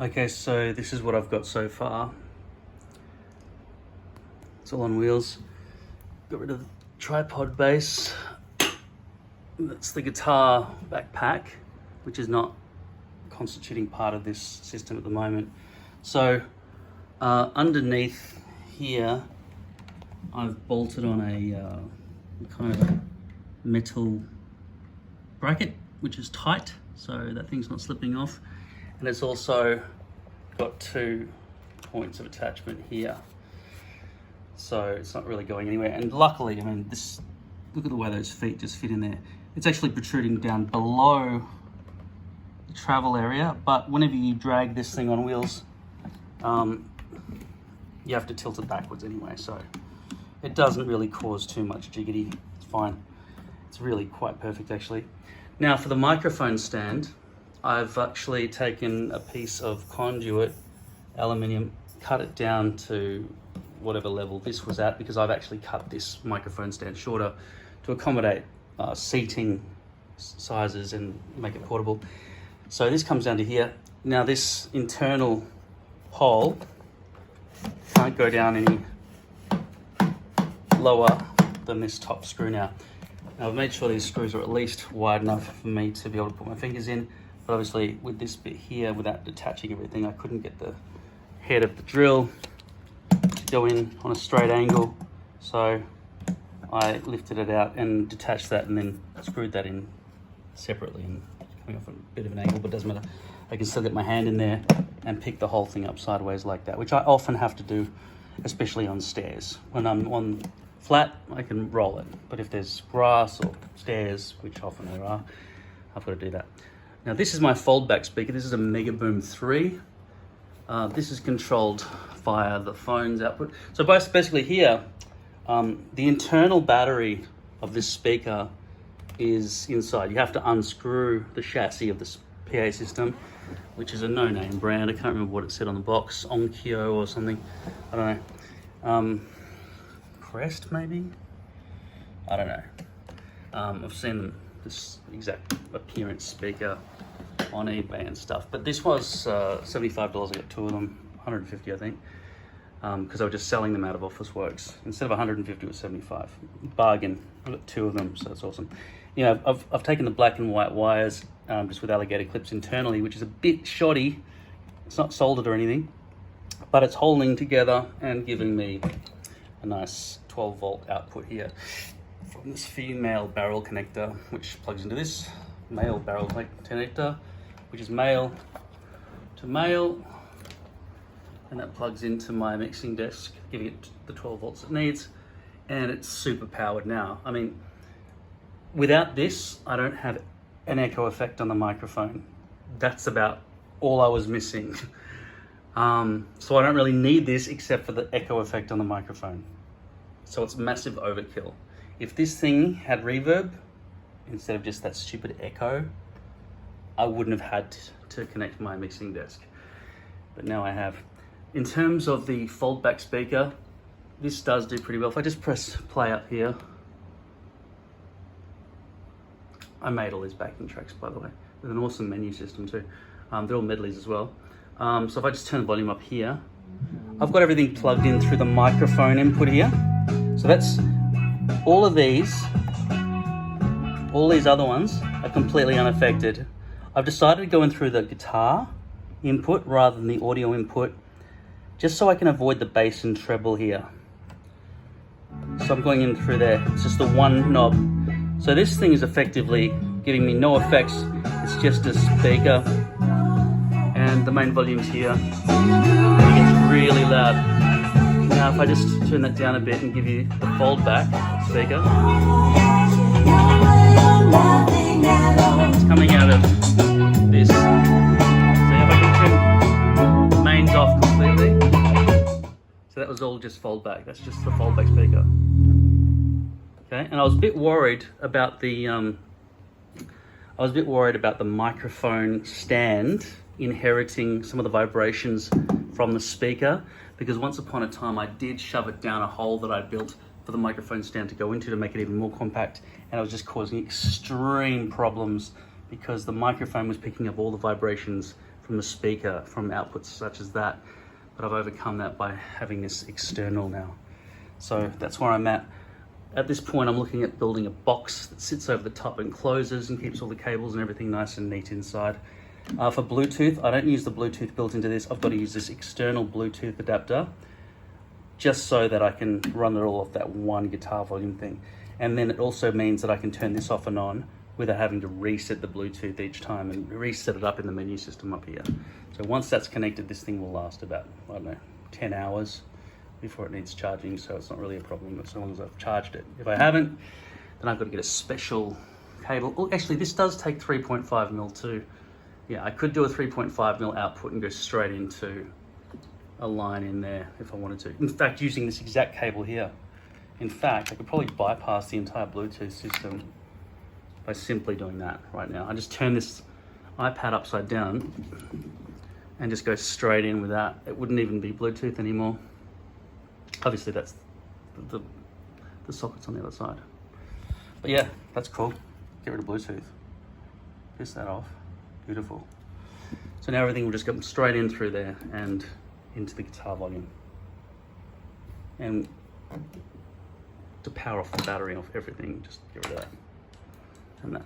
Okay, so this is what I've got so far. It's all on wheels. Got rid of the tripod base. That's the guitar backpack, which is not constituting part of this system at the moment. So underneath here, I've bolted on a kind of metal bracket, which is tight, so that thing's not slipping off. And it's also got 2 points of attachment here, so it's not really going anywhere. And luckily, I mean, look at the way those feet just fit in there. It's actually protruding down below the travel area, but whenever you drag this thing on wheels, you have to tilt it backwards anyway, so it doesn't really cause too much jiggity. It's fine. It's really quite perfect, actually. Now, for the microphone stand, I've actually taken a piece of conduit, aluminium, cut it down to whatever level this was at, because I've actually cut this microphone stand shorter to accommodate seating sizes and make it portable. So this comes down to here. Now this internal hole can't go down any lower than this top screw now. Now I've made sure these screws are at least wide enough for me to be able to put my fingers in, but obviously with this bit here, without detaching everything, I couldn't get the head of the drill to go in on a straight angle. So I lifted it out and detached that and then screwed that in separately, and coming off a bit of an angle, but it doesn't matter. I can still get my hand in there and pick the whole thing up sideways like that, which I often have to do, especially on stairs. When I'm on flat, I can roll it, but if there's grass or stairs, which often there are, I've got to do that. Now this is my fold-back speaker. This is a Megaboom 3. This is controlled via the phone's output. So basically here, the internal battery of this speaker is inside. You have to unscrew the chassis of this PA system, which is a no-name brand. I can't remember what it said on the box, Onkyo or something. I don't know. Crest maybe? I don't know. I've seen this exact appearance speaker on eBay and stuff, but this was $75. I got 2 of them, 150 I think, because I was just selling them out of Officeworks. Instead of 150, it was 75. Bargain. I got 2 of them, so that's awesome. You know, I've taken the black and white wires just with alligator clips internally, which is a bit shoddy. It's not soldered or anything, but it's holding together and giving me a nice 12-volt output here from this female barrel connector, which plugs into this male barrel connector, which is male to male, and that plugs into my mixing desk, giving it the 12 volts it needs, and it's super powered now. I mean, without this, I don't have an echo effect on the microphone. That's about all I was missing. So I don't really need this except for the echo effect on the microphone. So it's massive overkill. If this thing had reverb instead of just that stupid echo, I wouldn't have had to connect my mixing desk, but now I have. In terms of the fold-back speaker, this does do pretty well. If I just press play up here, I made all these backing tracks, by the way, with an awesome menu system too. They're all medleys as well. So if I just turn the volume up here, I've got everything plugged in through the microphone input here. So that's all of these. All these other ones are completely unaffected. I've decided to go in through the guitar input rather than the audio input, just so I can avoid the bass and treble here. So I'm going in through there. It's just the one knob. So this thing is effectively giving me no effects. It's just a speaker, and the main volume's here. It gets really loud. Now if I just turn that down a bit and give you the fold back speaker, it's coming out of this. So if I can turn the mains off completely. So that was all just fold back. That's just the fold back speaker. Okay, and I was a bit worried about the microphone stand inheriting some of the vibrations from the speaker, because once upon a time I did shove it down a hole that I built for the microphone stand to go into to make it even more compact, and it was just causing extreme problems because the microphone was picking up all the vibrations from from the speaker, from outputs such as that. But I've overcome that by having this external now. So that's where I'm at. At this point, I'm looking at building a box that sits over the top and closes and keeps all the cables and everything nice and neat inside. For Bluetooth, I don't use the Bluetooth built into this. I've got to use this external Bluetooth adapter just so that I can run it all off that one guitar volume thing. And then it also means that I can turn this off and on without having to reset the Bluetooth each time and reset it up in the menu system up here. So once that's connected, this thing will last about, I don't know, 10 hours before it needs charging, so it's not really a problem as long as I've charged it. If I haven't, then I've got to get a special cable. Oh, actually, this does take 3.5 mil too. Yeah, I could do a 3.5 mil output and go straight into a line in there if I wanted to. In fact, using this exact cable here. In fact, I could probably bypass the entire Bluetooth system by simply doing that right now. I just turn this iPad upside down and just go straight in with that. It wouldn't even be Bluetooth anymore. Obviously that's the sockets on the other side. But yeah, that's cool. Get rid of Bluetooth. Piss that off. Beautiful. So now everything will just go straight in through there and into the guitar volume. And to power off the battery, off everything, just get rid of that. And that.